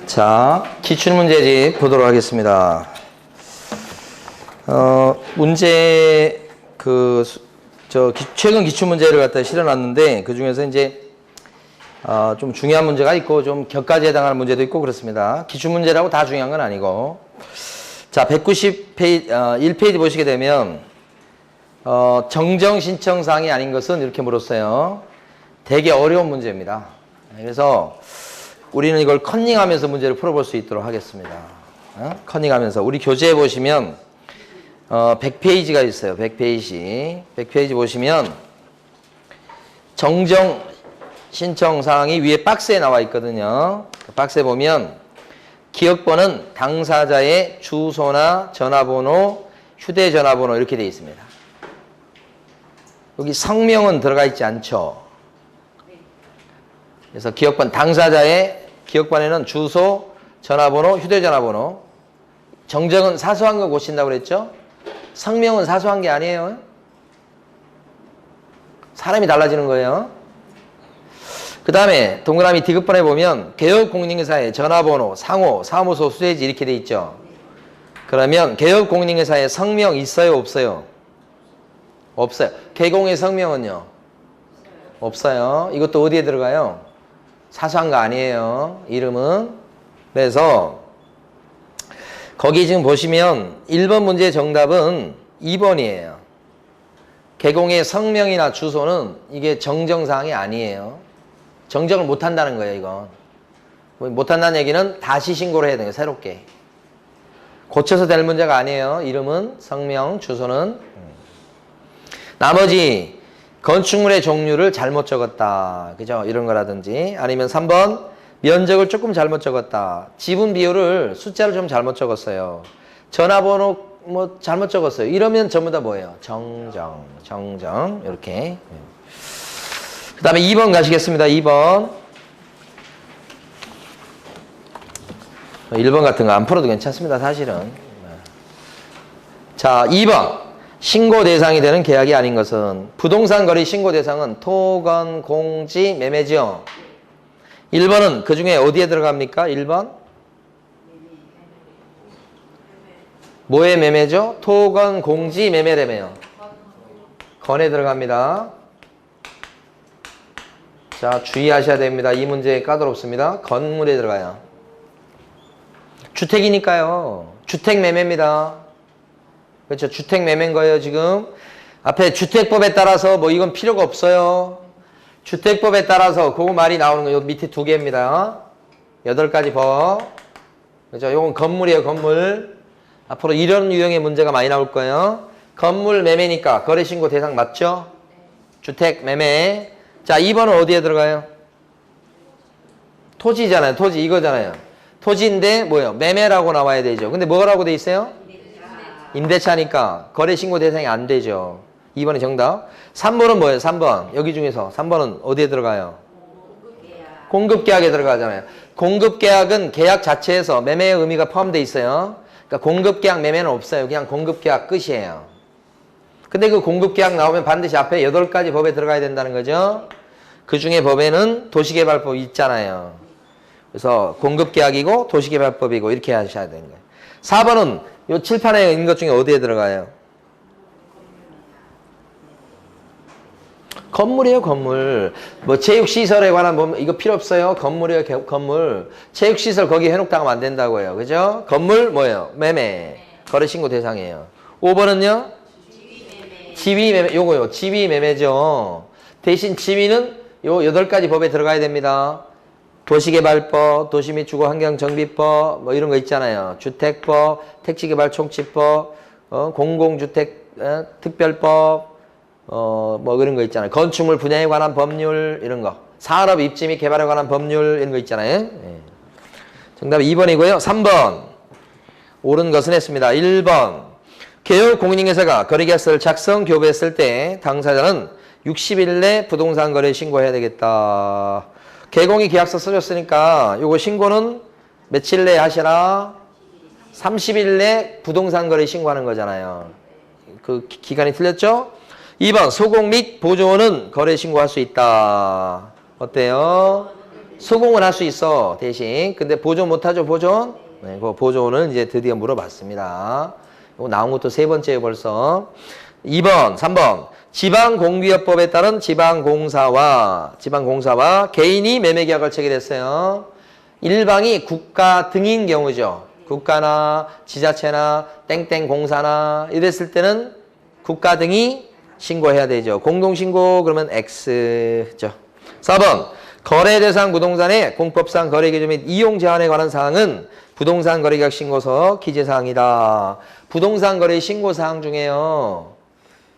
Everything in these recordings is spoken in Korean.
자, 기출문제집 보도록 하겠습니다. 문제, 최근 기출문제를 갖다 실어놨는데, 그 중에서 이제, 좀 중요한 문제가 있고, 좀 격가지에 해당하는 문제도 있고, 그렇습니다. 기출문제라고 다 중요한 건 아니고. 자, 190페이지, 1페이지 보시게 되면, 정정 신청사항이 아닌 것은 이렇게 물었어요. 되게 어려운 문제입니다. 그래서, 우리는 이걸 컨닝하면서 문제를 풀어볼 수 있도록 하겠습니다. 컨닝하면서. 우리 교재에 보시면 100페이지가 있어요. 100페이지. 100페이지 보시면 정정 신청 사항이 위에 박스에 나와 있거든요. 그 박스에 보면 기억번은 당사자의 주소나 전화번호, 휴대전화번호 이렇게 되어 있습니다. 여기 성명은 들어가 있지 않죠. 그래서 기억번, 당사자의 기억번에는 주소, 전화번호, 휴대전화번호. 정정은 사소한 거 고친다고 그랬죠? 성명은 사소한 게 아니에요. 사람이 달라지는 거예요. 그 다음에 동그라미 디귿번에 보면 개업공인중개사의 전화번호, 상호, 사무소, 수혜지 이렇게 돼 있죠. 그러면 개업공인중개사의 성명 있어요, 없어요? 없어요. 개공의 성명은요? 없어요. 이것도 어디에 들어가요? 사소한 거 아니에요. 이름은. 그래서 거기 지금 보시면 1번 문제의 정답은 2번이에요. 개공의 성명이나 주소는 이게 정정사항이 아니에요. 정정을 못한다는 거예요, 이건. 못한다는 얘기는 다시 신고를 해야 돼요, 새롭게. 고쳐서 될 문제가 아니에요. 이름은, 성명, 주소는. 나머지 건축물의 종류를 잘못 적었다. 그죠? 이런 거라든지. 아니면 3번, 면적을 조금 잘못 적었다. 지분 비율을 숫자를 좀 잘못 적었어요. 전화번호 뭐 잘못 적었어요. 이러면 전부 다 뭐예요? 정정. 이렇게. 그 다음에 2번 가시겠습니다. 2번. 1번 같은 거 안 풀어도 괜찮습니다. 사실은. 자, 2번. 신고 대상이 되는 계약이 아닌 것은 부동산 거래 신고 대상은 토건, 공지, 매매죠. 1번은 그 중에 어디에 들어갑니까? 1번? 뭐의 매매죠? 토건, 공지, 매매래매요. 건에 들어갑니다. 자, 주의하셔야 됩니다. 이 문제 까다롭습니다. 건물에 들어가요. 주택이니까요. 주택 매매입니다. 그렇죠. 주택 매매인 거예요, 지금. 앞에 주택법에 따라서 뭐 이건 필요가 없어요. 주택법에 따라서 그 말이 나오는 거, 요 밑에 2개입니다. 8가지 법. 그죠. 요건 건물이에요, 건물. 앞으로 이런 유형의 문제가 많이 나올 거예요. 건물 매매니까 거래신고 대상 맞죠? 주택 매매. 자, 2번은 어디에 들어가요? 토지잖아요, 토지. 이거잖아요. 토지인데 뭐예요? 매매라고 나와야 되죠. 근데 뭐라고 돼 있어요? 임대차니까 거래신고 대상이 안 되죠. 2번이 정답. 3번은 뭐예요? 3번. 여기 중에서 3번은 어디에 들어가요? 공급계약에 들어가잖아요. 공급계약은 계약 자체에서 매매의 의미가 포함되어 있어요. 그러니까 공급계약 매매는 없어요. 그냥 공급계약 끝이에요. 근데 그 공급계약 나오면 반드시 앞에 8가지 법에 들어가야 된다는 거죠. 그 중에 법에는 도시개발법이 있잖아요. 그래서 공급계약이고 도시개발법이고 이렇게 하셔야 되는 거예요. 4번은 요 칠판에 있는 것 중에 어디에 들어가요? 건물이에요, 건물. 뭐 체육시설에 관한 보면 이거 필요 없어요. 건물이에요, 건물. 체육시설 거기 해놓다가 안 된다고요. 그죠? 건물 뭐예요? 매매. 거래신고 대상이에요. 5번은요? 지위매매. 요거요. 지위매매죠. 대신 지위는 요 8가지 법에 들어가야 됩니다. 도시개발법, 도시 및 주거환경정비법, 뭐 이런 거 있잖아요. 주택법, 택지개발총칙법, 공공주택 특별법, 뭐 그런 거 있잖아요. 건축물 분야에 관한 법률 이런 거. 산업 입지 및 개발에 관한 법률 이런 거 있잖아요. 예. 정답은 2번이고요. 3번. 옳은 것은 했습니다. 1번. 개업 공인중개사가 거래계약서를 작성, 교부했을 때 당사자는 60일 내 부동산 거래 신고해야 되겠다. 개공이 계약서 써줬으니까 요거 신고는 며칠 내에 하시라? 30일 내 부동산 거래 신고하는 거잖아요. 그 기간이 틀렸죠? 2번 소공 및 보조원은 거래 신고할 수 있다. 어때요? 수긍을 할 수 있어, 대신. 근데 보존 못하죠, 보존? 네, 그 보존은 이제 드디어 물어봤습니다. 이거 나온 것도 세 번째예요, 벌써. 2번, 3번. 지방공기업법에 따른 지방공사와 개인이 매매계약을 체결했어요. 일방이 국가 등인 경우죠. 국가나 지자체나 땡땡 공사나 이랬을 때는 국가 등이 신고해야 되죠. 공동신고 그러면 X죠. 4번. 거래 대상 부동산의 공법상 거래 기준 및 이용 제한에 관한 사항은 부동산 거래계약 신고서 기재사항이다. 부동산 거래 신고사항 중에요.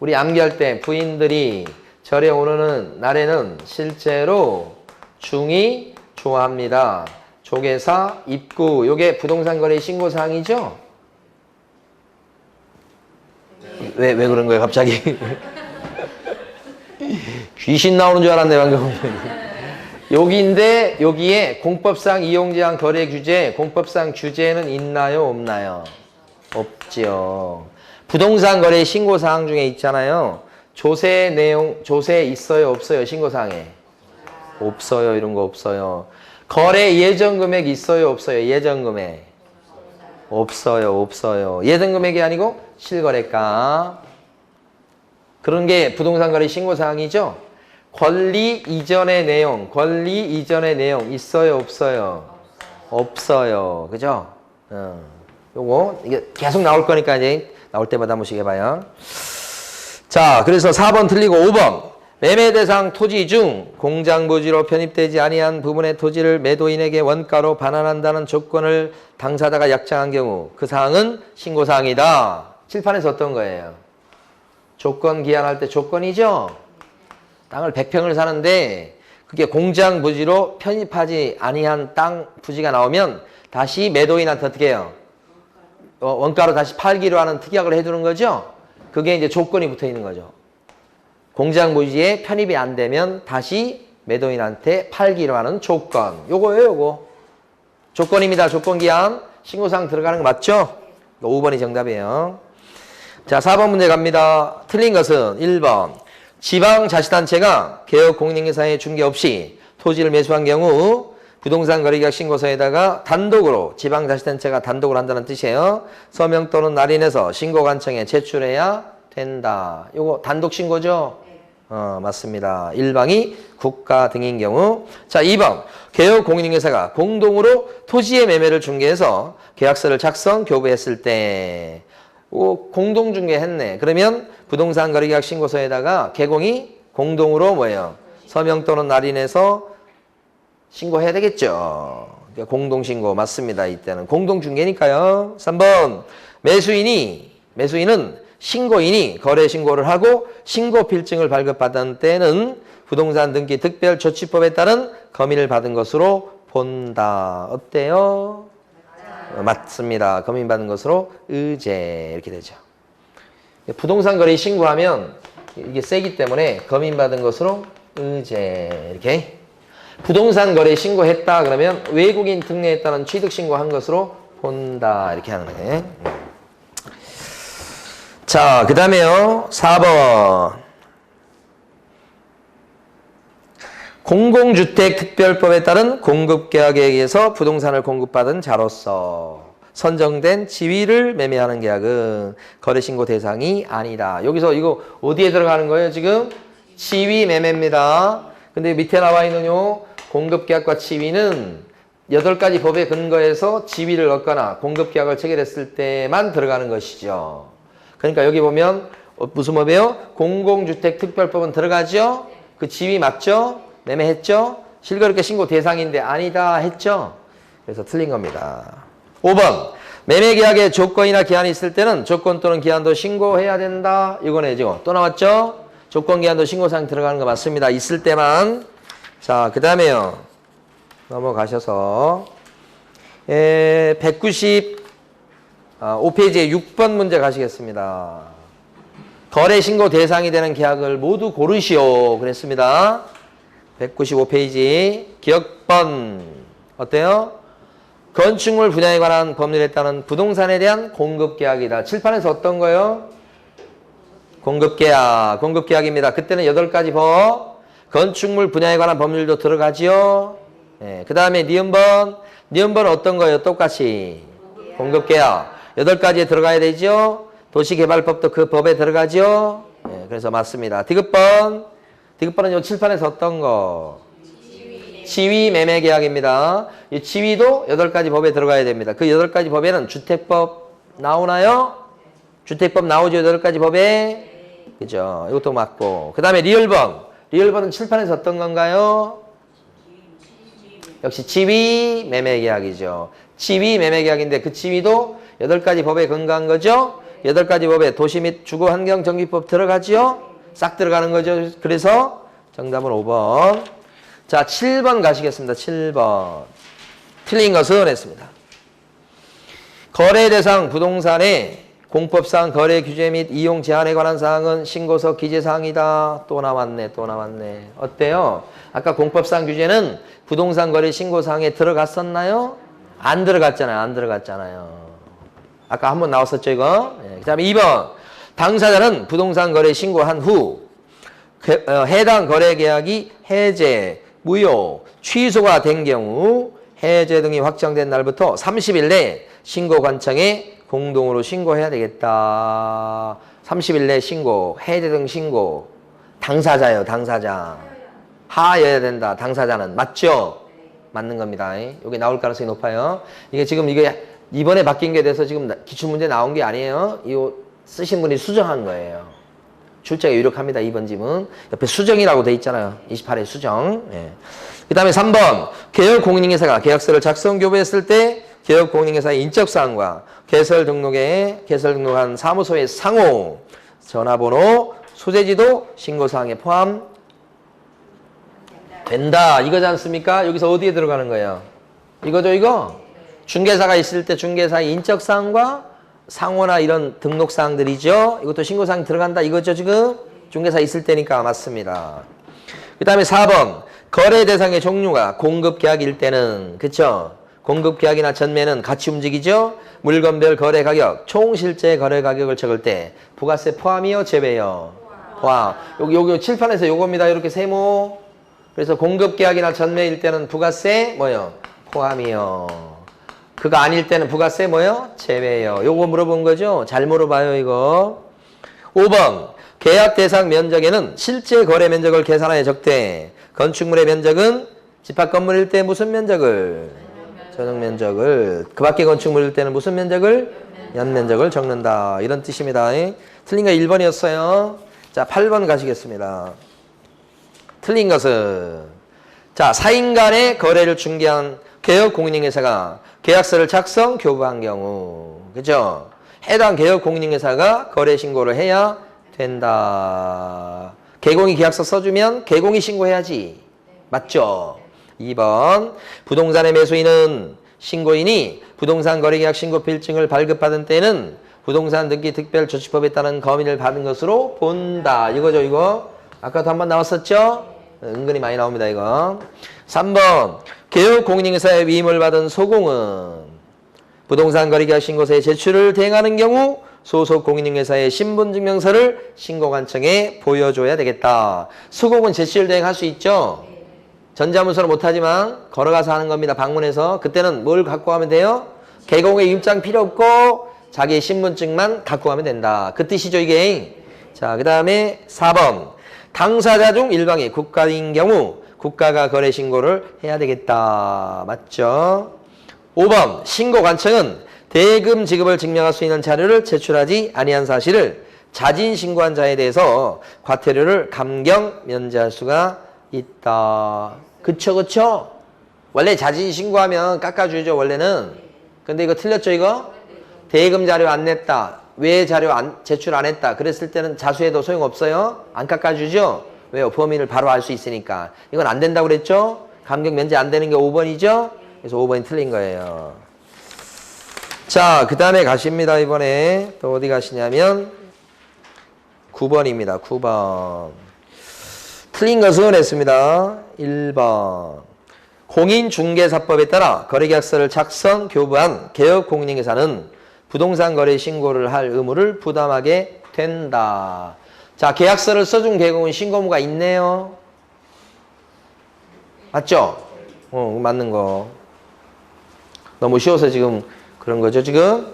우리 암기할 때 부인들이 절에 오르는 날에는 실제로 중이 좋아합니다. 조계사, 입구, 요게 부동산 거래 신고사항이죠? 왜 그런 거예요, 갑자기? 귀신 나오는 줄 알았네, 방금. 여기인데, 여기에 공법상 이용제한 거래 규제, 공법상 규제는 있나요, 없나요? 없지요. 부동산 거래 신고사항 중에 있잖아요. 조세 내용, 조세 있어요, 없어요, 신고사항에? 없어요, 이런 거 없어요. 거래 예정 금액 있어요, 없어요, 예정 금액? 없어요, 없어요. 예정 금액이 아니고 실거래가. 그런 게 부동산 거래 신고사항이죠? 권리 이전의 내용 있어요, 없어요? 없어요. 그죠? 요거, 이게 계속 나올 거니까 이제 나올 때마다 한 번씩 해봐요. 자, 그래서 4번 틀리고 5번. 매매 대상 토지 중 공장 부지로 편입되지 아니한 부분의 토지를 매도인에게 원가로 반환한다는 조건을 당사자가 약정한 경우 그 사항은 신고사항이다. 칠판에서 어떤 거예요? 조건 기한할 때 조건이죠? 땅을 100평을 사는데 그게 공장 부지로 편입하지 아니한 땅 부지가 나오면 다시 매도인한테 어떻게 해요? 원가로 다시 팔기로 하는 특약을 해주는 거죠? 그게 이제 조건이 붙어 있는 거죠. 공장 부지에 편입이 안 되면 다시 매도인한테 팔기로 하는 조건. 요거예요, 요거. 조건입니다. 조건기한. 신고사항 들어가는 거 맞죠? 5번이 정답이에요. 자, 4번 문제 갑니다. 틀린 것은 1번. 지방자치단체가 개업공인인계사에 중개 없이 토지를 매수한 경우 부동산 거래계약 신고서에다가 단독으로 지방자치단체가 단독으로 한다는 뜻이에요. 서명 또는 날인해서 신고관청에 제출해야 된다. 요거 단독 신고죠? 맞습니다. 일방이 국가 등인 경우. 자, 2번. 개업공인인계사가 공동으로 토지의 매매를 중개해서 계약서를 작성, 교부했을 때 공동중개했네. 그러면 부동산 거래계약 신고서에다가 개공이 공동으로 뭐예요? 서명 또는 날인해서 신고해야 되겠죠. 그러니까 공동신고 맞습니다. 이때는 공동중개니까요. 3번. 매수인은 신고인이 거래 신고를 하고 신고 필증을 발급받은 때는 부동산 등기 특별조치법에 따른 검인을 받은 것으로 본다. 어때요? 맞습니다. 검인받은 것으로 의제 이렇게 되죠. 부동산 거래 신고하면 이게 세기 때문에 검인받은 것으로 의제 이렇게. 부동산 거래 신고했다 그러면 외국인 특례했다는 취득 신고한 것으로 본다 이렇게 하는 거예요. 자, 그 다음에요. 4번. 공공주택특별법에 따른 공급계약에 의해서 부동산을 공급받은 자로서 선정된 지위를 매매하는 계약은 거래신고 대상이 아니다. 여기서 이거 어디에 들어가는 거예요, 지금? 지위 매매입니다. 근데 밑에 나와 있는 요 공급계약과 지위는 8가지 법에 근거해서 지위를 얻거나 공급계약을 체결했을 때만 들어가는 것이죠. 그러니까 여기 보면 무슨 법이에요? 공공주택특별법은 들어가죠? 그 지위 맞죠? 매매했죠? 실거래가 신고 대상인데 아니다 했죠? 그래서 틀린 겁니다. 5번. 매매계약의 조건이나 기한이 있을 때는 조건 또는 기한도 신고해야 된다. 이거네, 지금. 또 나왔죠? 조건, 기한도 신고사항 들어가는 거 맞습니다. 있을 때만. 자, 그 다음에요. 넘어가셔서 195페이지에 6번 문제 가시겠습니다. 거래 신고 대상이 되는 계약을 모두 고르시오. 그랬습니다. 195페이지 기억번 어때요? 건축물 분야에 관한 법률에 따른 부동산에 대한 공급계약이다. 칠판에서 어떤 거요? 공급계약입니다. 그때는 8가지 법 건축물 분야에 관한 법률도 들어가지요. 예, 그 다음에 니은번은 어떤 거예요? 똑같이 공급계약 8가지에 들어가야 되죠. 도시개발법도 그 법에 들어가죠. 예, 그래서 맞습니다. 디귿번은 요 칠판에서 어떤 거? 지위 매매 계약입니다. 이 지위도 8가지 법에 들어가야 됩니다. 그 8가지 법에는 주택법 나오나요? 주택법 나오죠. 8가지 법에. 그죠? 이것도 맞고. 그 다음에 리을번은 칠판에서 어떤 건가요? 역시 지위 매매 계약이죠. 지위 매매 계약인데 그 지위도 8가지 법에 근거한 거죠. 8가지 법에 도시 및 주거환경정비법 들어가지요. 싹 들어가는 거죠. 그래서 정답은 5번. 자, 7번 가시겠습니다. 7번. 틀린 것은 했습니다. 거래 대상 부동산의 공법상 거래 규제 및 이용 제한에 관한 사항은 신고서 기재사항이다. 또 나왔네. 어때요? 아까 공법상 규제는 부동산 거래 신고사항에 들어갔었나요? 안 들어갔잖아요. 아까 한번 나왔었죠, 이거? 네. 그 다음에 2번. 당사자는 부동산 거래 신고한 후 해당 거래 계약이 해제, 무효, 취소가 된 경우 해제 등이 확정된 날부터 30일 내 신고관청에 공동으로 신고해야 되겠다. 30일 내 신고, 해제 등 신고. 당사자예요, 당사자. 하여야 된다, 당사자는. 맞죠? 맞는 겁니다. 여기 나올 가능성이 높아요. 이게 지금 이번에 바뀐 게 돼서 지금 기출문제 나온 게 아니에요. 이거 쓰신 분이 수정한 거예요. 출제가 유력합니다. 2번 지문. 옆에 수정이라고 돼 있잖아요. 28회 수정. 예. 그 다음에 3번. 개업공인중개사가 계약서를 작성 교부했을 때 개업공인중개사의 인적사항과 개설 등록한 사무소의 상호, 전화번호, 소재지도 신고사항에 포함된다. 이거지 않습니까? 여기서 어디에 들어가는 거예요? 이거죠, 이거? 중개사가 있을 때 중개사의 인적사항과 상호나 이런 등록사항들이죠. 이것도 신고사항이 들어간다. 이거죠, 지금? 중개사 있을 때니까 맞습니다. 그 다음에 4번. 거래 대상의 종류가 공급계약일 때는, 그쵸? 공급계약이나 전매는 같이 움직이죠? 물건별 거래 가격, 총 실제 거래 가격을 적을 때 부가세 포함이요? 제외요? 포함. 여기 칠판에서 요겁니다. 이렇게 세모. 그래서 공급계약이나 전매일 때는 부가세 뭐요? 포함이요. 그거 아닐 때는 부가세 뭐요? 제외요. 요거 물어본 거죠? 잘 물어봐요, 이거. 5번. 계약 대상 면적에는 실제 거래 면적을 계산하여 적되 건축물의 면적은 집합 건물일 때 무슨 면적을? 전용 면적을. 그 밖에 건축물일 때는 무슨 면적을? 연면적을 적는다. 이런 뜻입니다. 틀린 거 1번이었어요. 자, 8번 가시겠습니다. 틀린 것은 자, 사인 간의 거래를 중개한 개업공인중개사가 계약서를 작성, 교부한 경우, 그죠? 해당 개업공인중개사가 거래 신고를 해야 된다. 개공이 계약서 써주면 개공이 신고해야지. 맞죠? 2번. 부동산의 매수인은 신고인이 부동산 거래계약 신고 필증을 발급받은 때는 부동산 등기 특별조치법에 따른 검인을 받은 것으로 본다. 이거죠, 이거? 아까도 한번 나왔었죠? 은근히 많이 나옵니다, 이거. 3번. 개업공인중개사의 위임을 받은 소공은 부동산 거래계약 신고서의 제출을 대행하는 경우 소속 공인중개사의 신분증명서를 신고관청에 보여줘야 되겠다. 소공은 제출 대행할 수 있죠? 전자문서로 못하지만 걸어가서 하는 겁니다. 방문해서. 그때는 뭘 갖고 가면 돼요? 개공의 입장 필요 없고 자기의 신분증만 갖고 가면 된다. 그 뜻이죠, 이게. 자, 그 다음에 4번. 당사자 중 일방이 국가인 경우 국가가 거래 신고를 해야 되겠다. 맞죠? 5번. 신고관청은 대금 지급을 증명할 수 있는 자료를 제출하지 아니한 사실을 자진 신고한 자에 대해서 과태료를 감경 면제할 수가 있다. 그쵸? 원래 자진 신고하면 깎아주죠, 원래는. 근데 이거 틀렸죠, 이거? 대금 자료 안 냈다. 왜 자료 제출 안 했다. 그랬을 때는 자수해도 소용없어요. 안 깎아주죠? 왜요? 범인을 바로 알 수 있으니까. 이건 안 된다고 그랬죠? 감경 면제 안 되는 게 5번이죠? 그래서 5번이 틀린 거예요. 자, 그 다음에 가십니다. 이번에 또 어디 가시냐면 9번입니다. 9번. 틀린 것은 했습니다. 1번. 공인중개사법에 따라 거래계약서를 작성, 교부한 개업공인중개사는 부동산 거래 신고를 할 의무를 부담하게 된다. 자, 계약서를 써준 개공은 신고무가 있네요. 맞죠? 맞는 거. 너무 쉬워서 지금 그런 거죠, 지금.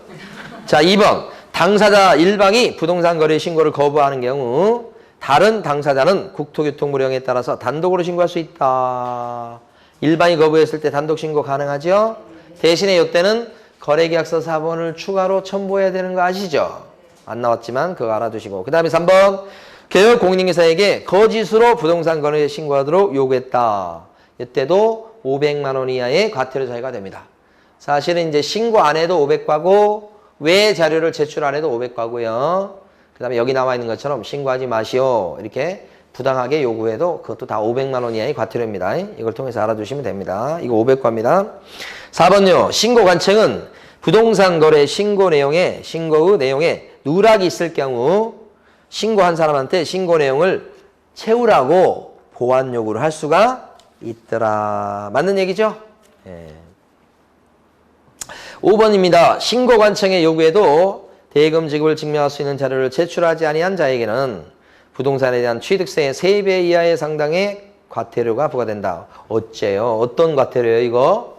자, 2번. 당사자 일방이 부동산 거래 신고를 거부하는 경우 다른 당사자는 국토교통부령에 따라서 단독으로 신고할 수 있다. 일방이 거부했을 때 단독 신고 가능하죠? 대신에 이때는 거래계약서 4번을 추가로 첨부해야 되는 거 아시죠? 안 나왔지만 그거 알아두시고. 그 다음에 3번. 개별 공인인사에게 거짓으로 부동산 거래 신고하도록 요구했다. 이때도 500만 원 이하의 과태료 처해가 됩니다. 사실은 이제 신고 안 해도 500과고 외 자료를 제출 안 해도 500과고요. 그 다음에 여기 나와 있는 것처럼 신고하지 마시오. 이렇게 부당하게 요구해도 그것도 다 500만 원 이하의 과태료입니다. 이걸 통해서 알아두시면 됩니다. 이거 500과입니다. 4번요. 신고 관청은 부동산 거래 신고 내용에 신고의 내용에 누락이 있을 경우 신고한 사람한테 신고 내용을 채우라고 보완 요구를 할 수가 있더라. 맞는 얘기죠? 예. 5번입니다. 신고관청의 요구에도 대금 지급을 증명할 수 있는 자료를 제출하지 아니한 자에게는 부동산에 대한 취득세의 3배 이하의 상당의 과태료가 부과된다. 어째요? 어떤 과태료예요, 이거?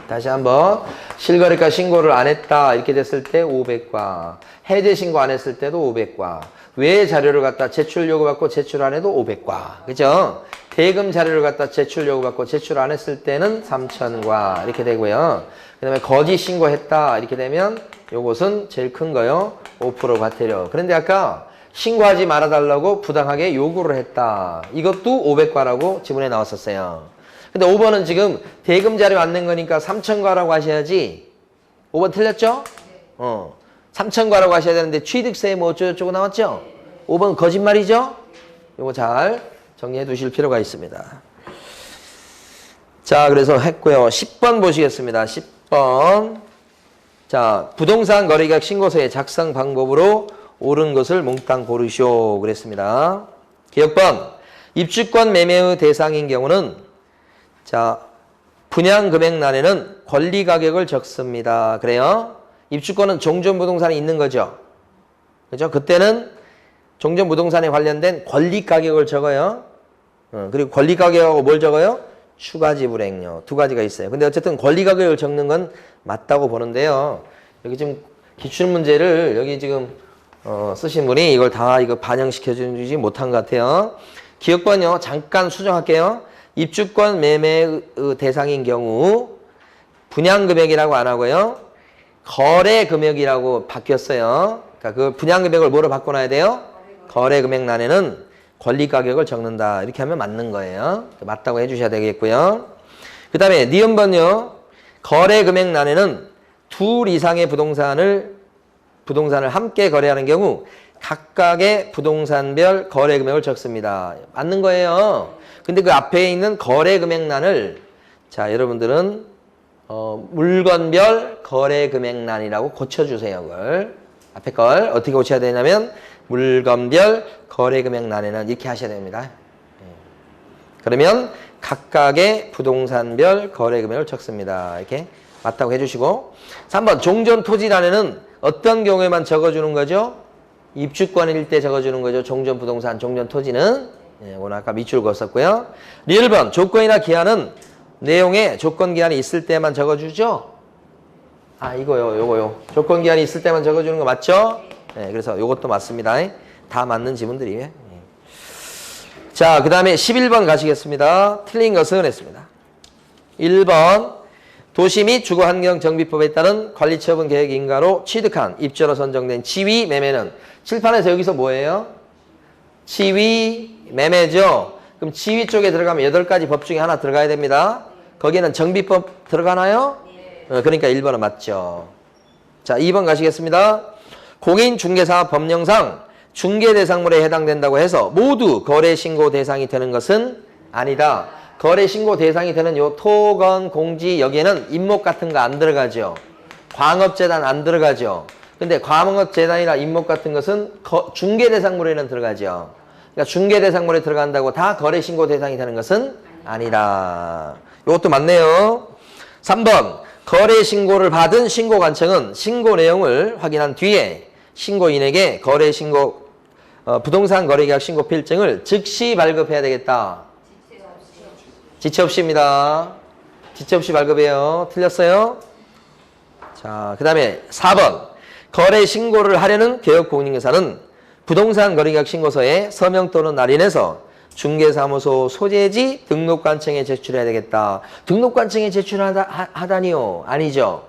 다시 한번. 실거래가 신고를 안 했다. 이렇게 됐을 때 500과. 해제 신고 안 했을 때도 500과. 외 자료를 갖다 제출 요구받고 제출 안 해도 500과. 그죠? 대금 자료를 갖다 제출 요구받고 제출 안 했을 때는 3,000과. 이렇게 되고요. 그 다음에 거짓 신고했다. 이렇게 되면 요것은 제일 큰 거요. 5% 과태료. 그런데 아까 신고하지 말아달라고 부당하게 요구를 했다. 이것도 500과라고 지문에 나왔었어요. 근데 5번은 지금 대금 자료 안 낸 거니까 3,000과라고 하셔야지. 5번 틀렸죠? 3,000과라고 하셔야 되는데 취득세 뭐 어쩌고저쩌고 나왔죠? 5번 거짓말이죠? 이거 잘 정리해 두실 필요가 있습니다. 자, 그래서 했고요. 10번 보시겠습니다. 10번. 자, 부동산 거래계약 신고서의 작성 방법으로 옳은 것을 몽땅 고르시오. 그랬습니다. 기억번. 입주권 매매의 대상인 경우는 자, 분양 금액란에는 권리 가격을 적습니다. 그래요? 입주권은 종전부동산이 있는 거죠. 그죠? 그때는 종전부동산에 관련된 권리 가격을 적어요. 그리고 권리 가격하고 뭘 적어요? 추가 지불액료. 두 가지가 있어요. 근데 어쨌든 권리 가격을 적는 건 맞다고 보는데요. 여기 지금 기출문제를 여기 지금 쓰신 분이 이걸 다 이거 반영시켜 주지 못한 것 같아요. 기억번요. 잠깐 수정할게요. 입주권 매매의 대상인 경우 분양금액이라고 안 하고요. 거래금액이라고 바뀌었어요. 그러니까 그 분양금액을 뭐로 바꿔놔야 돼요? 거래금액란에는 권리가격을 적는다. 이렇게 하면 맞는 거예요. 맞다고 해주셔야 되겠고요. 그 다음에 니은번요. 거래금액란에는 둘 이상의 부동산을 함께 거래하는 경우 각각의 부동산별 거래금액을 적습니다. 맞는 거예요. 근데 그 앞에 있는 거래금액란을 자, 여러분들은 물건별 거래금액란이라고 고쳐주세요. 그걸. 앞에 걸 어떻게 고쳐야 되냐면 물건별 거래금액란에는 이렇게 하셔야 됩니다. 그러면 각각의 부동산별 거래금액을 적습니다. 이렇게 맞다고 해주시고 3번 종전토지란에는 어떤 경우에만 적어주는 거죠? 입주권일 때 적어주는 거죠. 종전부동산, 종전토지는 오늘 아까 밑줄 그었었고요. 1번 조건이나 기한은 내용에 조건 기한이 있을 때만 적어주죠. 아 요거요. 조건 기한이 있을 때만 적어주는 거 맞죠? 네, 그래서 요것도 맞습니다. 다 맞는 지문들이에요. 자, 그 다음에 11번 가시겠습니다. 틀린 것은 했습니다. 1번 도시 및 주거환경정비법에 따른 관리처분 계획 인가로 취득한 입주로 선정된 지위 매매는 칠판에서 여기서 뭐예요? 지위 매매죠. 그럼 지위 쪽에 들어가면 8가지 법 중에 하나 들어가야 됩니다. 거기에는 정비법 들어가나요? 그러니까 1번은 맞죠. 자, 2번 가시겠습니다. 공인중개사 법령상 중개대상물에 해당된다고 해서 모두 거래신고 대상이 되는 것은 아니다. 거래신고 대상이 되는 요 토건, 공지 여기에는 임목 같은 거 안 들어가죠. 광업재단 안 들어가죠. 근데 광업재단이나 임목 같은 것은 중개대상물에는 들어가죠. 그러니까 중개대상물에 들어간다고 다 거래신고 대상이 되는 것은 아니다. 이것도 맞네요. 3번 거래신고를 받은 신고관청은 신고 내용을 확인한 뒤에 신고인에게 부동산 거래계약 신고 필증을 즉시 발급해야 되겠다. 지체 없이입니다. 지체 없이 발급해요. 틀렸어요? 자, 그 다음에 4번. 거래 신고를 하려는 개업공인중개사는 부동산 거래계약 신고서에 서명 또는 날인해서 중개사무소 소재지 등록관청에 제출해야 되겠다. 등록관청에 제출하다니요? 아니죠.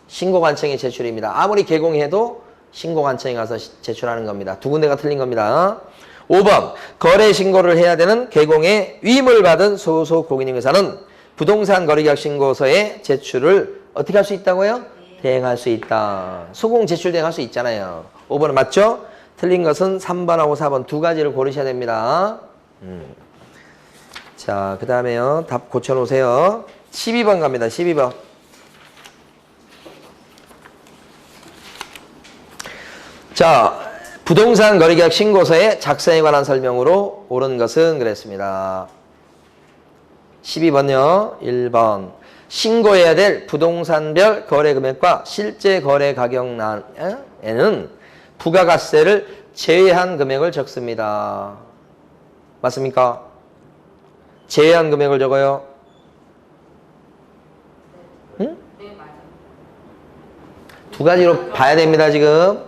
신고관청에 제출입니다. 아무리 개공해도 신고관청에 가서 제출하는 겁니다. 두 군데가 틀린 겁니다. 5번. 거래 신고를 해야 되는 개공의 위임을 받은 소속 공인중개사는 부동산 거래계약 신고서에 제출을 어떻게 할 수 있다고요? 대행할 수 있다. 소공 제출 대행할 수 있잖아요. 5번은 맞죠? 틀린 것은 3번하고 4번 두 가지를 고르셔야 됩니다. 자, 그 다음에요. 답 고쳐놓으세요. 12번 갑니다. 12번. 자, 부동산 거래계약 신고서의 작성에 관한 설명으로 옳은 것은 그랬습니다. 12번요. 1번. 신고해야 될 부동산별 거래 금액과 실제 거래 가격란에는 부가가세를 제외한 금액을 적습니다. 맞습니까? 제외한 금액을 적어요. 응? 네, 맞아요. 두 가지로 봐야 됩니다, 지금.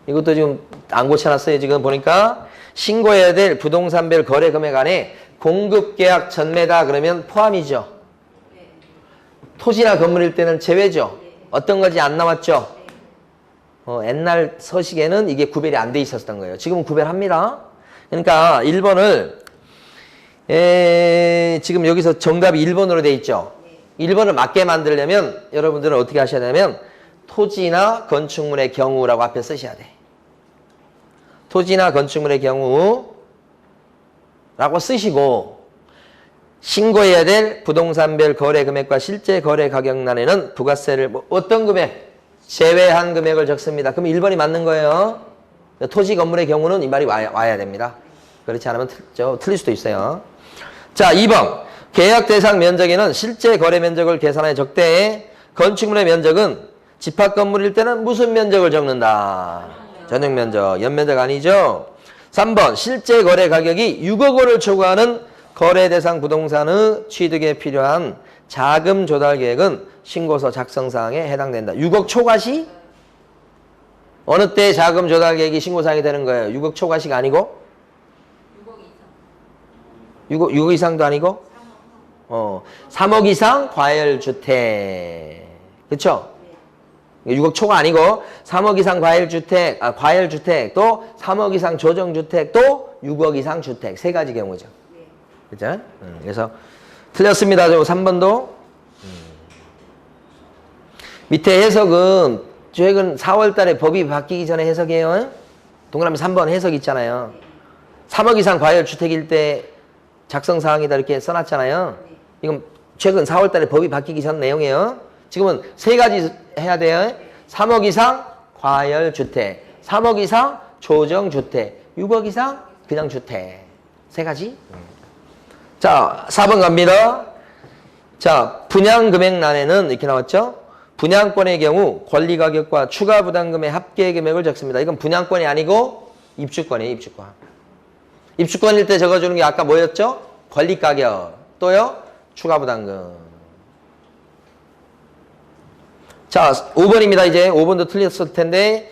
이것도 지금 안 고쳐놨어요, 지금 보니까. 신고해야 될 부동산별 거래 금액 안에 공급계약 전매다 그러면 포함이죠. 네. 토지나 건물일 때는 제외죠. 어떤 것이 안 나왔죠. 옛날 서식에는 이게 구별이 안 돼 있었던 거예요. 지금은 구별합니다. 그러니까 1번을 지금 여기서 정답이 1번으로 돼 있죠. 1번을 맞게 만들려면 여러분들은 어떻게 하셔야 되냐면 토지나 건축물의 경우라고 앞에 쓰셔야 돼. 토지나 건축물의 경우라고 쓰시고 신고해야 될 부동산별 거래 금액과 실제 거래 가격란에는 부가세를 어떤 금액? 제외한 금액을 적습니다. 그럼 1번이 맞는 거예요. 토지 건물의 경우는 이 말이 와야 됩니다. 그렇지 않으면 틀릴 수도 있어요. 자, 2번. 계약 대상 면적에는 실제 거래 면적을 계산하여 적되 건축물의 면적은 집합 건물일 때는 무슨 면적을 적는다? 전용 면적, 연면적 아니죠? 3번. 실제 거래 가격이 6억 원을 초과하는 거래 대상 부동산의 취득에 필요한 자금 조달 계획은 신고서 작성 사항에 해당된다. 6억 초과시? 어느 때 자금 조달 계획이 신고 사항이 되는 거예요? 6억 초과시가 아니고? 6억 이상. 6억 이상도 아니고? 3억 이상 과열주택. 그쵸? 6억 초과 아니고 3억 이상 과열주택 또 3억 이상 조정주택 또 6억 이상 주택. 세 가지 경우죠. 그죠? 그래서 틀렸습니다. 저 3번도. 밑에 해석은 최근 4월 달에 법이 바뀌기 전에 해석이에요. 동그라미 3번 해석 있잖아요. 3억 이상 과열주택일 때 작성사항이다 이렇게 써놨잖아요. 이건 최근 4월 달에 법이 바뀌기 전 내용이에요. 지금은 세 가지 해야 돼요. 3억 이상 과열주택, 3억 이상 조정주택, 6억 이상 그냥 주택. 세 가지. 자, 4번 갑니다. 자, 분양금액란에는 이렇게 나왔죠. 분양권의 경우 권리가격과 추가부담금의 합계 금액을 적습니다. 이건 분양권이 아니고 입주권이에요. 입주권. 입주권일 때 적어주는 게 아까 뭐였죠? 권리가격. 또요? 추가부담금. 자, 5번입니다. 이제 5번도 틀렸을 텐데.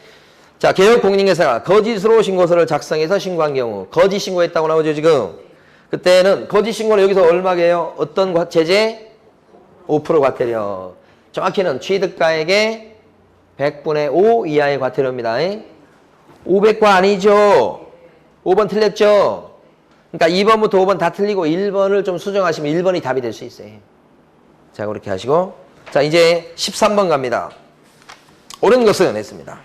자, 개업공인중개사가 거짓으로 신고서를 작성해서 신고한 경우. 거짓 신고했다고 나오죠, 지금. 그때는 거짓 신고는 여기서 얼마게요? 어떤 제재? 5% 과태료. 정확히는 취득가액의 100분의 5 이하의 과태료입니다. 500과 아니죠? 5번 틀렸죠? 그러니까 2번부터 5번 다 틀리고 1번을 좀 수정하시면 1번이 답이 될 수 있어요. 자, 그렇게 하시고. 자, 이제 13번 갑니다. 옳은 것은 했습니다.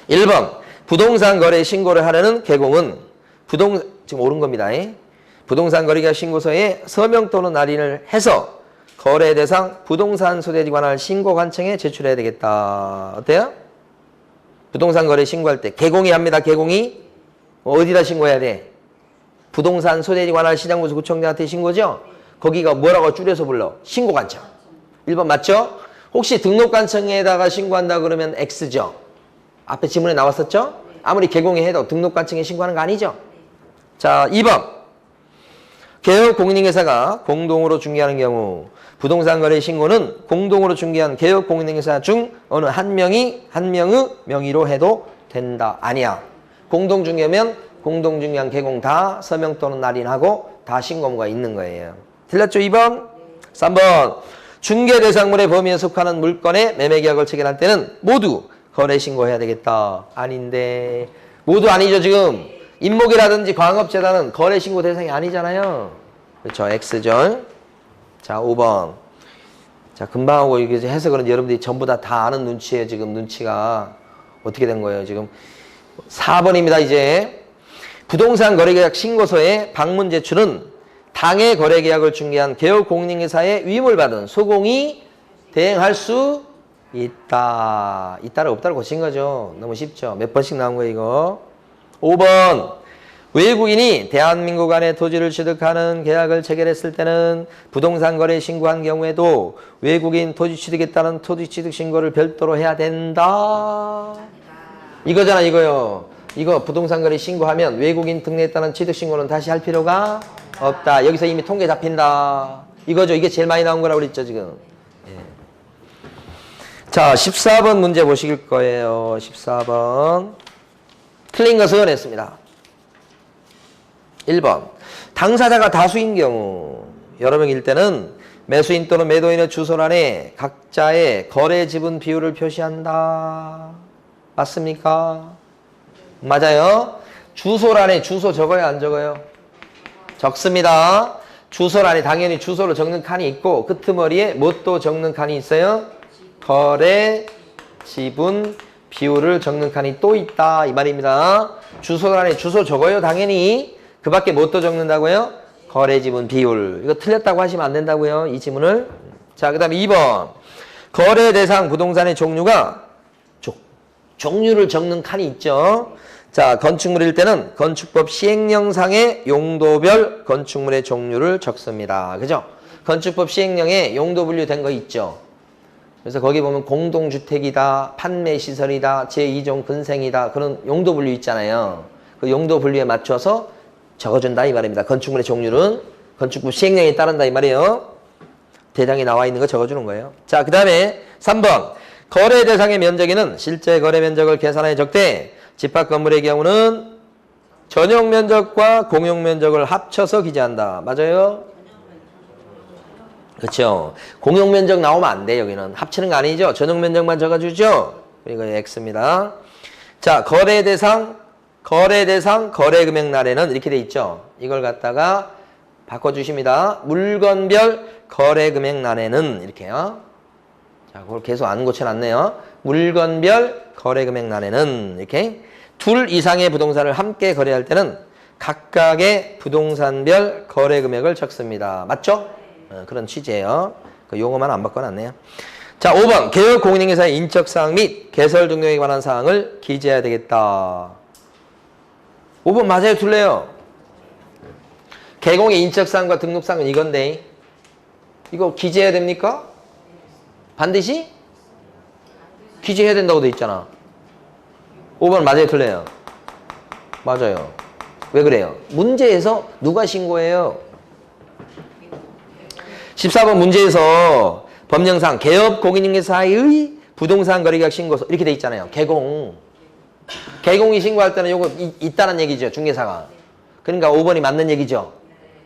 1번. 부동산 거래 신고를 하려는 개공은 지금 옳은 겁니다. 부동산 거래계약 신고서에 서명 또는 날인을 해서 거래 대상 부동산 소재지 관할 신고관청에 제출해야 되겠다. 어때요? 부동산 거래 신고할 때 개공이 합니다. 개공이 어디다 신고해야 돼? 부동산 소재지 관할 시장부서 구청장한테 신고죠? 거기가 뭐라고 줄여서 불러? 신고관청. 1번 맞죠? 혹시 등록관청에다가 신고한다 그러면 X죠? 앞에 지문에 나왔었죠? 아무리 개공이 해도 등록관청에 신고하는 거 아니죠? 자, 2번. 개업 공인인계사가 공동으로 중개하는 경우 부동산 거래 신고는 공동으로 중개한 개업 공인인계사 중 어느 한 명의 명의로 해도 된다. 아니야. 공동 중개면 공동 중개한 개공 다 서명 또는 날인하고 다 신고 의무가 있는 거예요. 틀렸죠? 2번? 3번. 중개 대상물의 범위에 속하는 물건의 매매 계약을 체결할 때는 모두 거래 신고해야 되겠다. 아닌데. 모두 아니죠, 지금. 임목이라든지 광업재단은 거래 신고 대상이 아니잖아요. 그렇죠. X죠. 자, 5번. 자, 금방 하고 이게 해석은 여러분들이 전부 다 아는 눈치예요. 지금 눈치가 어떻게 된 거예요, 지금. 4번입니다, 이제. 부동산 거래계약 신고서의 방문 제출은 당해 거래계약을 중개한 개업 공인인계사의 위임을 받은 소공이 대행할 수 있다. 있다를 없다를 고친 거죠. 너무 쉽죠. 몇 번씩 나온 거예요, 이거. 5번. 외국인이 대한민국 안에 토지를 취득하는 계약을 체결했을 때는 부동산 거래 신고한 경우에도 외국인 토지 취득에 따른 토지 취득 신고를 별도로 해야 된다. 이거잖아, 이거요. 이거 부동산 거래 신고하면 외국인 등록에 따른 취득 신고는 다시 할 필요가 없다. 여기서 이미 통계 잡힌다. 이거죠. 이게 제일 많이 나온 거라고 그랬죠, 지금. 예. 자, 14번 문제 보실 거예요. 14번. 틀린 것은 했습니다. 1번. 당사자가 다수인 경우 여러 명일 때는 매수인 또는 매도인의 주소란에 각자의 거래 지분 비율을 표시한다. 맞습니까? 맞아요. 주소란에 주소 적어요, 안 적어요? 적습니다. 주소란에 당연히 주소를 적는 칸이 있고 끄트머리에 뭣도 적는 칸이 있어요? 거래 지분 비율을 적는 칸이 또 있다. 이 말입니다. 주소란에 주소 적어요, 당연히. 그 밖에 뭣도 적는다고요? 거래 지분 비율. 이거 틀렸다고 하시면 안 된다고요, 이 지문을. 자, 그 다음에 2번. 거래 대상 부동산의 종류가 종류를 적는 칸이 있죠. 자, 건축물일 때는 건축법 시행령상의 용도별 건축물의 종류를 적습니다. 그죠? 건축법 시행령에 용도 분류된 거 있죠. 그래서 거기 보면 공동주택이다, 판매시설이다, 제2종 근생이다, 그런 용도 분류 있잖아요. 그 용도 분류에 맞춰서 적어준다 이 말입니다. 건축물의 종류는 건축법 시행령에 따른다 이 말이에요. 대장에 나와 있는 거 적어주는 거예요. 자, 그 다음에 3번. 거래 대상의 면적에는 실제 거래 면적을 계산해 적되 집합 건물의 경우는 전용 면적과 공용 면적을 합쳐서 기재한다. 맞아요? 그렇죠. 공용 면적 나오면 안 돼. 여기는 합치는 거 아니죠. 전용 면적만 적어주죠. 이거 X입니다. 자, 거래 대상, 거래 금액 날에는 이렇게 돼 있죠. 이걸 갖다가 바꿔주십니다. 물건별 거래 금액 날에는 이렇게요. 자, 그걸 계속 안 고쳐놨네요. 물건별 거래 금액 날에는 이렇게 둘 이상의 부동산을 함께 거래할 때는 각각의 부동산별 거래 금액을 적습니다. 맞죠? 그런 취지예요. 그 용어만 안 바꿔놨네요. 자, 5번. 개업 공인인계사의 인적사항 및 개설 등록에 관한 사항을 기재해야 되겠다. 5번 맞아요? 틀려요? 개공의 인적사항과 등록사항은 이건데 이거 기재해야 됩니까? 반드시? 기재해야 된다고 돼 있잖아. 5번 맞아요? 틀려요? 맞아요. 왜 그래요? 문제에서 누가 신고해요? 14번 문제에서 법령상 개업 공인인계사의 부동산 거래계약 신고서 이렇게 돼 있잖아요. 개공. 개공이 신고할 때는 요거 있다는 얘기죠. 중개사가. 그러니까 5번이 맞는 얘기죠.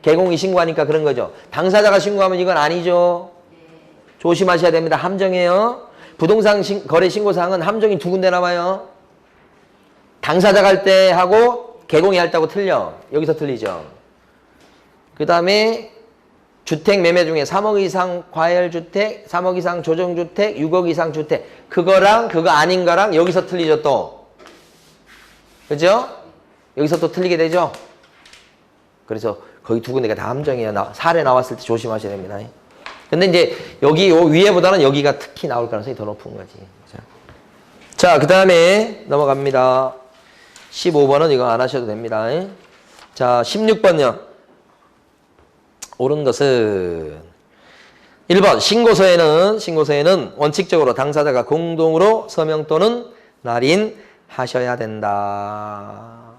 개공이 신고하니까 그런 거죠. 당사자가 신고하면 이건 아니죠. 조심하셔야 됩니다. 함정이에요. 부동산 거래 신고사항은 함정이 두 군데 나와요. 당사자가 할 때 하고 개공이 할 때하고 틀려. 여기서 틀리죠. 그 다음에 주택 매매 중에 3억 이상 과열주택, 3억 이상 조정주택, 6억 이상 주택 그거랑 그거 아닌 거랑 여기서 틀리죠 또. 그죠? 여기서 또 틀리게 되죠? 그래서 거기 두 군데가 다 함정이에요. 사례 나왔을 때 조심하셔야 됩니다. 근데 이제 여기 요 위에보다는 여기가 특히 나올 가능성이 더 높은 거지. 자, 그 다음에 넘어갑니다. 15번은 이거 안 하셔도 됩니다. 자, 16번요. 옳은 것은 1번 신고서에는 원칙적으로 당사자가 공동으로 서명 또는 날인하셔야 된다.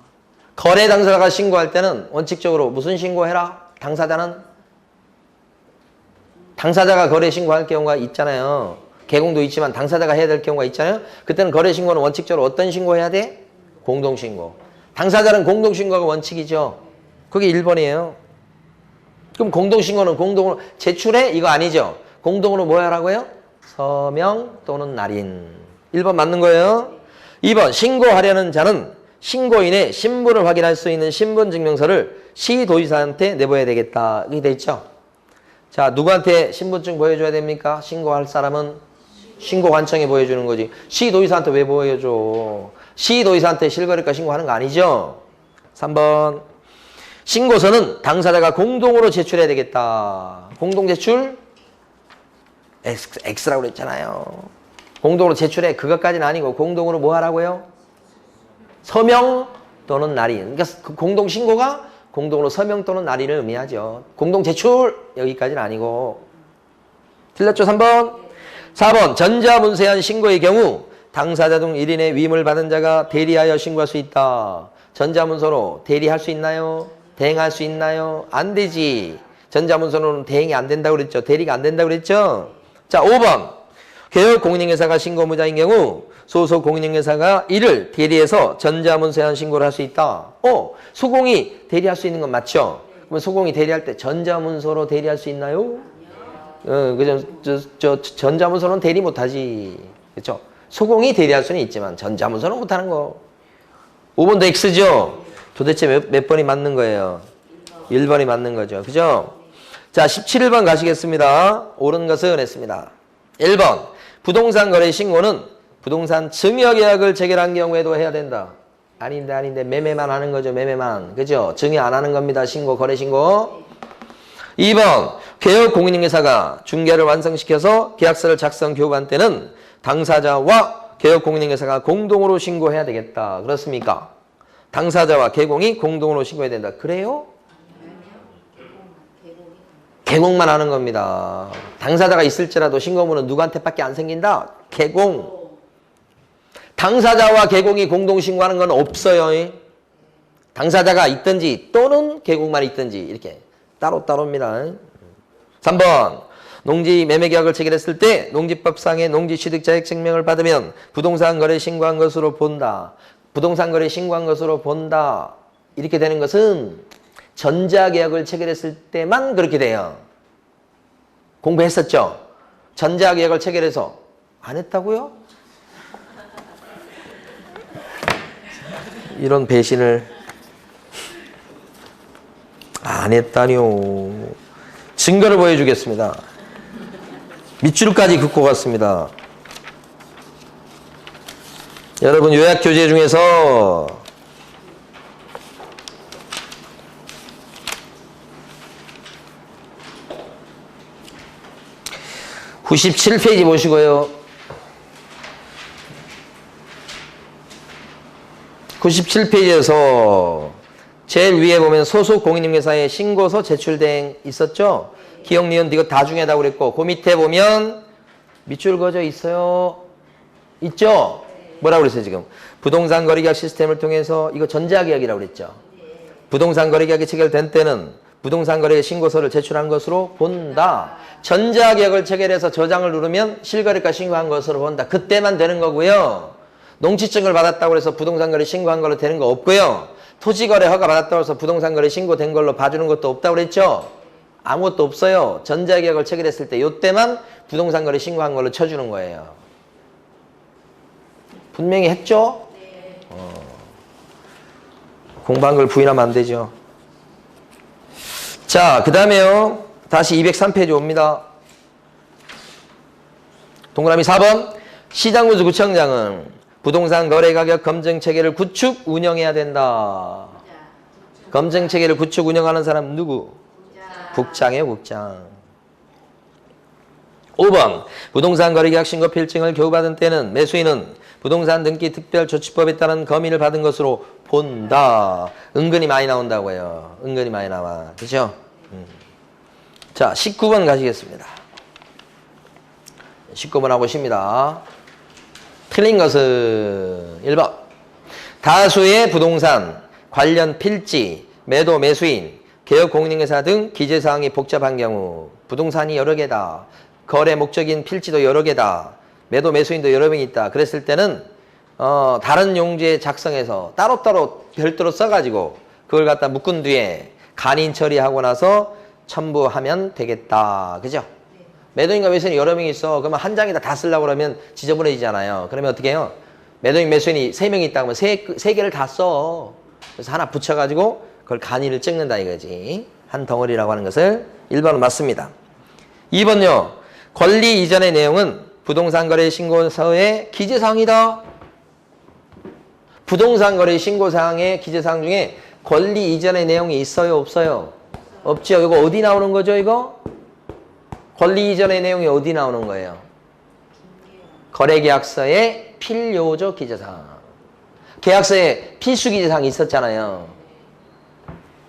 거래 당사자가 신고할 때는 원칙적으로 무슨 신고해라? 당사자가 거래 신고할 경우가 있잖아요. 개공도 있지만 당사자가 해야 될 경우가 있잖아요. 그때는 거래 신고는 원칙적으로 어떤 신고해야 돼? 공동신고. 당사자는 공동신고가 원칙이죠. 그게 1번이에요. 그럼 공동신고는 공동으로 제출해? 이거 아니죠. 공동으로 뭐 하라고요? 서명 또는 날인. 1번 맞는 거예요. 2번 신고하려는 자는 신고인의 신분을 확인할 수 있는 신분증명서를 시도지사한테 내보여야 되겠다. 이렇게 돼 있죠. 자, 누구한테 신분증 보여줘야 됩니까? 신고할 사람은 신고관청에 보여주는 거지. 시도지사한테 왜 보여줘? 시도지사한테 실거래가 신고하는 거 아니죠? 3번 신고서는 당사자가 공동으로 제출해야 되겠다. 공동 제출? X라고 그랬잖아요. 공동으로 제출해. 그것까지는 아니고 공동으로 뭐 하라고요? 서명 또는 날인. 그러니까 공동 신고가 공동으로 서명 또는 날인을 의미하죠. 공동 제출 여기까지는 아니고. 틀렸죠? 3번. 4번 전자문서한 신고의 경우 당사자 중 1인의 위임을 받은 자가 대리하여 신고할 수 있다. 전자문서로 대리할 수 있나요? 대행할 수 있나요? 안 되지. 전자문서로는 대행이 안 된다고 그랬죠. 대리가 안 된다고 그랬죠. 자, 5번 개업 공인인증사가 신고무자인 경우 소속 공인인증사가 이를 대리해서 전자문서한 신고를 할 수 있다. 소공이 대리할 수 있는 건 맞죠? 그러면 소공이 대리할 때 전자문서로 대리할 수 있나요? 전자문서는 대리 못하지. 그렇죠? 소공이 대리할 수는 있지만 전자문서는 못하는 거. 5번도 X죠? 도대체 몇 번이 맞는 거예요? 1번이 맞는 거죠. 그죠? 자, 17번 가시겠습니다. 옳은 것은 했습니다. 1번 부동산 거래 신고는 부동산 증여계약을 체결한 경우에도 해야 된다. 아닌데 매매만 하는 거죠. 매매만. 그죠? 증여 안 하는 겁니다. 신고, 거래 신고. 2번 개업 공인인증사가 중개를 완성시켜서 계약서를 작성 교부한 때는 당사자와 개업 공인인증사가 공동으로 신고해야 되겠다. 그렇습니까? 당사자와 개공이 공동으로 신고해야 된다. 그래요? 개공만 하는 겁니다. 당사자가 있을지라도 신고문은 누구한테밖에 안 생긴다? 개공. 당사자와 개공이 공동 신고하는 건 없어요. 당사자가 있든지 또는 개공만 있든지 이렇게 따로따로입니다. 3번 농지 매매 계약을 체결했을 때 농지법상의 농지 취득자액 증명을 받으면 부동산 거래 신고한 것으로 본다. 부동산 거래 신고한 것으로 본다. 이렇게 되는 것은 전자계약을 체결했을 때만 그렇게 돼요. 공부했었죠? 전자계약을 체결해서 안 했다고요? 이런 배신을 안 했다뇨. 증거를 보여주겠습니다. 밑줄까지 긋고 갔습니다. 여러분 요약교재 중에서 97페이지 보시고요. 97페이지에서 제일 위에 보면 소속 공인인증사의 신고서 제출대행 있었죠? 기억, 니은, 이거 다 중요하다고 그랬고 그 밑에 보면 밑줄 그어져 있어요. 있죠? 뭐라고 그랬어요 지금? 부동산 거래계약 시스템을 통해서 이거 전자계약이라고 그랬죠? 부동산 거래계약이 체결된 때는 부동산 거래 신고서를 제출한 것으로 본다. 전자계약을 체결해서 저장을 누르면 실거래가 신고한 것으로 본다. 그때만 되는 거고요. 농지증을 받았다고 해서 부동산 거래 신고한 걸로 되는 거 없고요. 토지거래 허가 받았다고 해서 부동산 거래 신고된 걸로 봐주는 것도 없다고 그랬죠? 아무것도 없어요. 전자계약을 체결했을 때 이때만 부동산 거래 신고한 걸로 쳐주는 거예요. 분명히 했죠? 공부한 걸 부인하면 안 되죠. 자, 그 다음에요. 다시 203페이지 옵니다. 동그라미 4번. 시장군수 구청장은 부동산 거래가격 검증체계를 구축 운영해야 된다. 검증체계를 구축 운영하는 사람 누구? 국장이에요, 국장. 5번. 부동산 거래계약 신고 필증을 교부받은 때는 매수인은 부동산 등기 특별조치법에 따른 검인을 받은 것으로 본다. 은근히 많이 나온다고요. 은근히 많이 나와. 그죠? 자, 19번 가시겠습니다. 19번 하고십니다. 틀린 것은 1번. 다수의 부동산 관련 필지, 매도 매수인, 개업공인중개사 등 기재사항이 복잡한 경우 부동산이 여러 개다. 거래 목적인 필지도 여러 개다. 매도 매수인도 여러 명이 있다. 그랬을 때는 다른 용지에 작성해서 따로따로 별도로 써가지고 그걸 갖다 묶은 뒤에 간인 처리하고 나서 첨부하면 되겠다. 그죠? 매도인과 매수인이 여러 명이 있어. 그러면 한 장에다 다 쓰려고 그러면 지저분해지잖아요. 그러면 어떻게 해요? 매도인, 매수인이 3명이 있다 그러면 세 개를 다 써. 그래서 하나 붙여가지고 그걸 간인을 찍는다 이거지. 한 덩어리라고 하는 것을 1번은 맞습니다. 2번요. 권리 이전의 내용은 부동산 거래 신고서의 기재사항이다. 부동산 거래 신고사항의 기재사항 중에 권리 이전의 내용이 있어요? 없어요? 없죠. 이거 어디 나오는 거죠? 이거? 권리 이전의 내용이 어디 나오는 거예요? 거래계약서의 필요조 기재사항. 계약서에 필수 기재사항이 있었잖아요.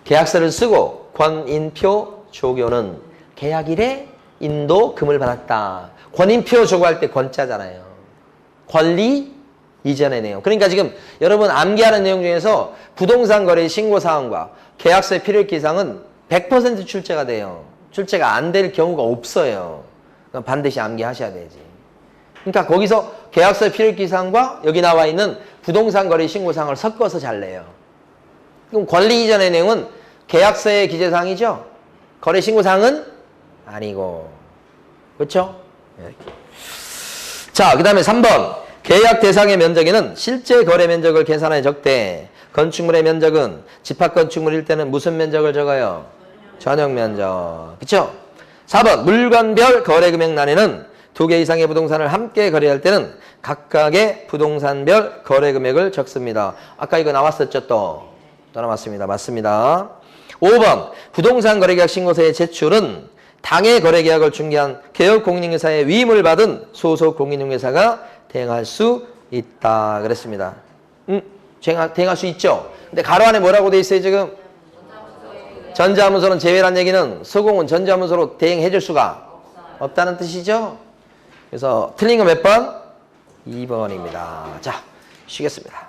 계약서를 쓰고 권인표 조교는 계약일에 인도 금을 받았다. 권인표 조교할 때 권자잖아요. 권리 이전의 내용. 그러니까 지금 여러분 암기하는 내용 중에서 부동산 거래 신고사항과 계약서의 필요기사항은 100% 출제가 돼요. 출제가 안 될 경우가 없어요. 반드시 암기하셔야 되지. 그러니까 거기서 계약서의 필요기사항과 여기 나와 있는 부동산 거래 신고사항을 섞어서 잘 내요. 그럼 권리 이전의 내용은 계약서의 기재사항이죠. 거래 신고사항은 아니고. 그렇죠? 자, 그 다음에 3번. 계약 대상의 면적에는 실제 거래 면적을 계산해 적되 건축물의 면적은 집합건축물일 때는 무슨 면적을 적어요? 전용 면적. 그렇죠? 4번. 물건별 거래 금액란에는 2개 이상의 부동산을 함께 거래할 때는 각각의 부동산별 거래 금액을 적습니다. 아까 이거 나왔었죠? 또 나왔습니다. 맞습니다. 5번. 부동산 거래계약 신고서의 제출은 당해 거래계약을 중개한 개업공인중개사의 위임을 받은 소속 공인중개사가 대행할 수 있다. 그랬습니다. 대행할 수 있죠. 근데 가로 안에 뭐라고 돼 있어요 지금? 전자문서는 제외란 얘기는 서공은 전자문서로 대행해 줄 수가 없다는 뜻이죠. 그래서 틀린 거 몇 번? 2번입니다. 자, 쉬겠습니다.